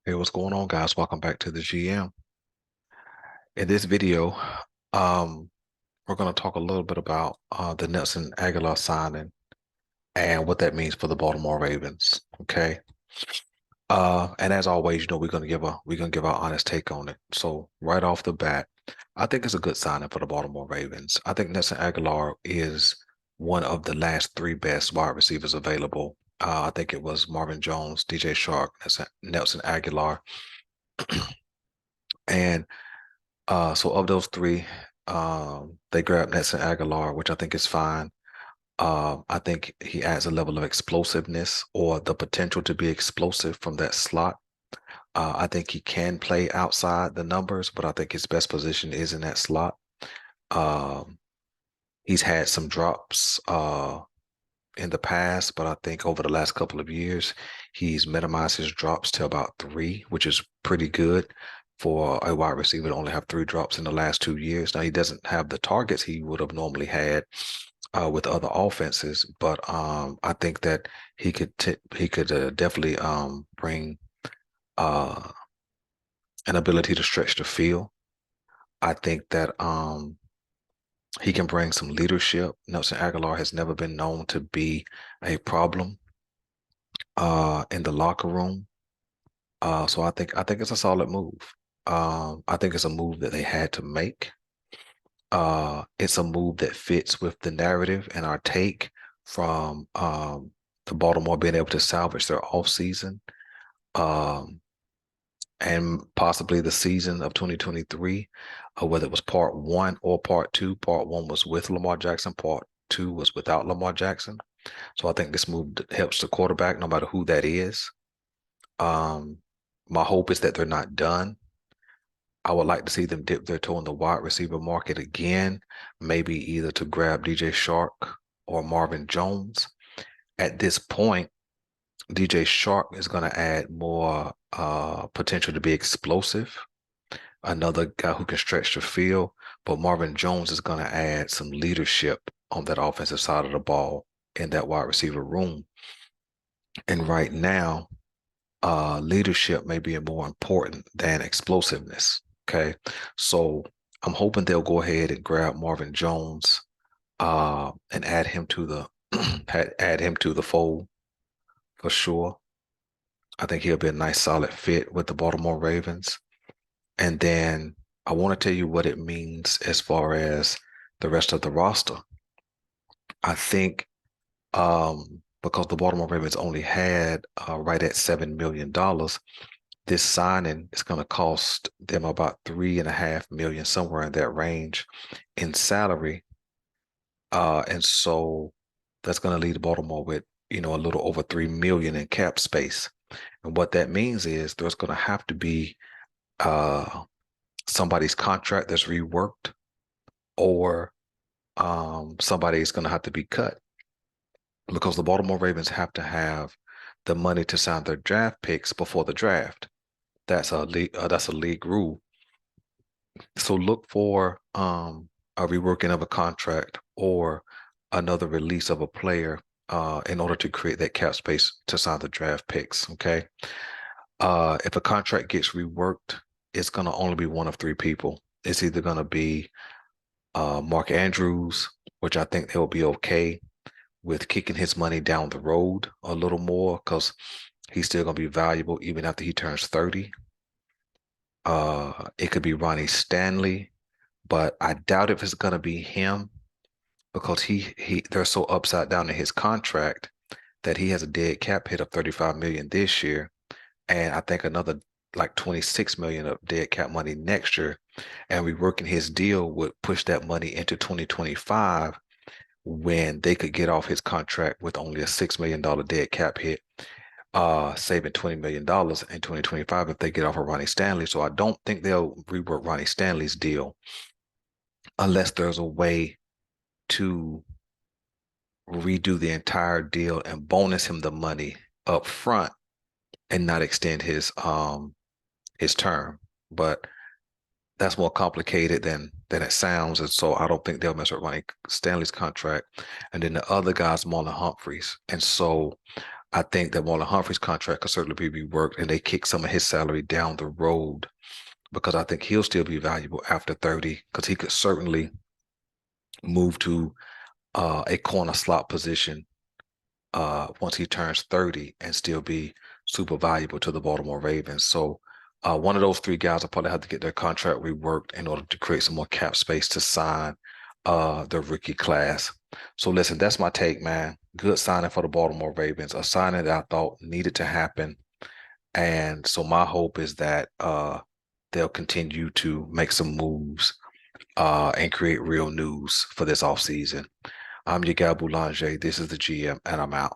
Hey, what's going on, guys? Welcome back to the GM. In this video, um, we're going to talk a little bit about the Nelson Aguilar signing and what that means for the Baltimore Ravens. Okay. And as always, we're gonna give our honest take on it. So right off the bat, I think it's a good signing for the Baltimore Ravens. I think Nelson Aguilar is one of the last three best wide receivers available. I think it was Marvin Jones, DJ Shark, Nelson Aguilar, and so of those three, they grabbed Nelson Aguilar, which I think is fine. I think he adds a level of explosiveness or the potential to be explosive from that slot. I think he can play outside the numbers, but I think his best position is in that slot. Um, he's had some drops in the past, but I think over the last couple of years, he's minimized his drops to about three, which is pretty good for a wide receiver to only have three drops in the last 2 years. Now, he doesn't have the targets he would have normally had with other offenses, but I think that he could definitely bring uh, an ability to stretch the field. I think that he can bring some leadership. Nelson Aguilar has never been known to be a problem in the locker room. So I think it's a solid move. I think it's a move that they had to make. It's a move that fits with the narrative and our take from the Baltimore being able to salvage their offseason um, and possibly the season of 2023, whether it was part one or part two. Part one was with Lamar Jackson, part two was without Lamar Jackson. So I think this move helps the quarterback, no matter who that is. Um, my hope is that they're not done. I would like to see them dip their toe in the wide receiver market again, maybe either to grab DJ Shark or Marvin Jones. At this point, DJ Shark is going to add more potential to be explosive, another guy who can stretch the field, but Marvin Jones is going to add some leadership on that offensive side of the ball in that wide receiver room. And right now, leadership may be more important than explosiveness. Okay. So I'm hoping they'll go ahead and grab Marvin Jones and add him to the add him to the fold for sure. I think he'll be a nice solid fit with the Baltimore Ravens. And then I want to tell you what it means as far as the rest of the roster. I think because the Baltimore Ravens only had right at $7 million, this signing is going to cost them about 3.5 million, somewhere in that range in salary. And so that's going to leave Baltimore with, a little over 3 million in cap space. And what that means is there's going to have to be somebody's contract that's reworked, or somebody's going to have to be cut because the Baltimore Ravens have to have the money to sign their draft picks before the draft. That's a league rule. So look for a reworking of a contract or another release of a player in order to create that cap space to sign the draft picks. Okay. If a contract gets reworked, it's going to only be one of three people. It's either going to be Mark Andrews, which I think they'll be okay with kicking his money down the road a little more because he's still going to be valuable even after he turns 30. It could be Ronnie Stanley, but I doubt if it's gonna be him because they're so upside down in his contract that he has a dead cap hit of 35 million this year, and I think another like 26 million of dead cap money next year. And reworking his deal would push that money into 2025 when they could get off his contract with only a $6 million dead cap hit, saving $20 million in 2025 if they get off of Ronnie Stanley. So I don't think they'll rework Ronnie Stanley's deal unless there's a way to redo the entire deal and bonus him the money up front and not extend his term. But that's more complicated than it sounds. And so I don't think they'll mess with Ronnie Stanley's contract. And then the other guy's Marlon Humphreys. And so I think that Marlon Humphrey's contract could certainly be reworked and they kick some of his salary down the road because I think he'll still be valuable after 30 because he could certainly move to a corner slot position once he turns 30 and still be super valuable to the Baltimore Ravens. So one of those three guys will probably have to get their contract reworked in order to create some more cap space to sign the rookie class. So listen, that's my take, man. Good signing for the Baltimore Ravens, a signing that I thought needed to happen. And so my hope is that they'll continue to make some moves and create real news for this offseason. I'm your guy Boulanger. This is the GM, and I'm out.